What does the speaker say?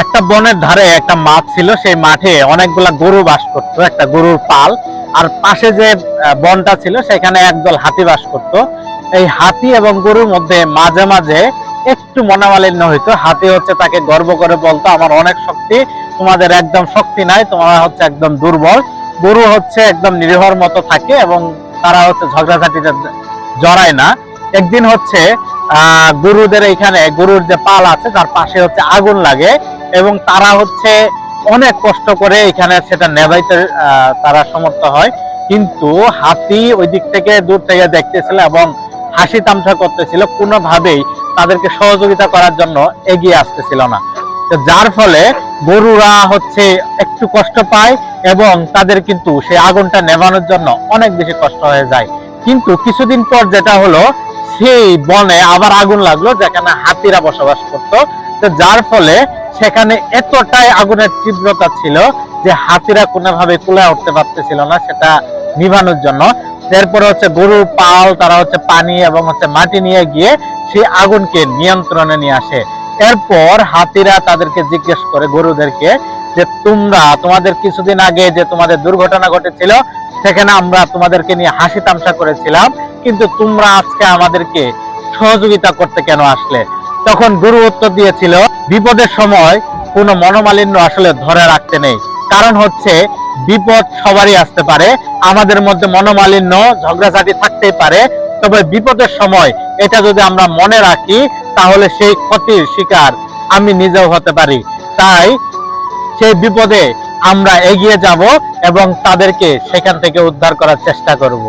একটা বনের ধারে একটা মাঠ ছিল, সেই মাঠে অনেকগুলা গরু বাস করতো, একটা গরুর পাল। আর পাশে যে বনটা ছিল সেখানে একদল হাতি বাস করতো। এই হাতি এবং গরুর মধ্যে মাঝে মাঝে একটু মনোমালিন্য হইতো। হাতি হচ্ছে তাকে গর্ব করে বলতো, আমার অনেক শক্তি, তোমাদের একদম শক্তি নাই, তোমরা হচ্ছে একদম দুর্বল। গরু হচ্ছে একদম নিরীহর মতো থাকে এবং তারা হচ্ছে ঝগড়াঝাটিতে জড়ায় না। একদিন হচ্ছে গরুদের এখানে গরুর যে পাল আছে তার পাশে হচ্ছে আগুন লাগে এবং তারা হচ্ছে অনেক কষ্ট করে এখানে সেটা নেভাইতে তারা সমর্থ হয়। কিন্তু হাতি ওই দিক থেকে দূর থেকে দেখতেছিল এবং হাসি তামসা করতেছিল, কোনোভাবেই তাদেরকে সহযোগিতা করার জন্য এগিয়ে আসতেছিল না। যার ফলে গরুরা হচ্ছে একটু কষ্ট পায় এবং তাদের কিন্তু সেই আগুনটা নেভানোর জন্য অনেক বেশি কষ্ট হয়ে যায়। কিন্তু কিছুদিন পর যেটা হলো, সেই বনে আবার আগুন লাগলো যেখানে হাতিরা বসবাস করতো। তো যার ফলে সেখানে এতটাই আগুনের তীব্রতা ছিল যে হাতিরা কোনোভাবে কুলায় উঠতে পারতেছিল না সেটা নিভানোর জন্য। এরপরে হচ্ছে গরুর পাল তারা হচ্ছে পানি এবং হচ্ছে মাটি নিয়ে গিয়ে সেই আগুনকে নিয়ন্ত্রণে নিয়ে আসে। এরপর হাতিরা তাদেরকে জিজ্ঞেস করে গরুদেরকে যে তোমরা তোমাদের কিছুদিন আগে যে তোমাদের দুর্ঘটনা ঘটেছিল সেখানে আমরা তোমাদেরকে নিয়ে হাসি তামসা করেছিলাম, কিন্তু তোমরা আজকে আমাদেরকে সহযোগিতা করতে কেন আসলে? তখন গরু উত্তর দিয়েছিল, বিপদের সময় কোনো মনোমালিন্য আসলে ধরে রাখতে নেই। কারণ হচ্ছে বিপদ সবারই আসতে পারে, আমাদের মধ্যে মনোমালিন্য ঝগড়াঝাটি থাকতেই পারে, তবে বিপদের সময় এটা যদি আমরা মনে রাখি তাহলে সেই ক্ষতির শিকার আমি নিজেও হতে পারি। তাই সেই বিপদে আমরা এগিয়ে যাব এবং তাদেরকে সেখান থেকে উদ্ধার করার চেষ্টা করব।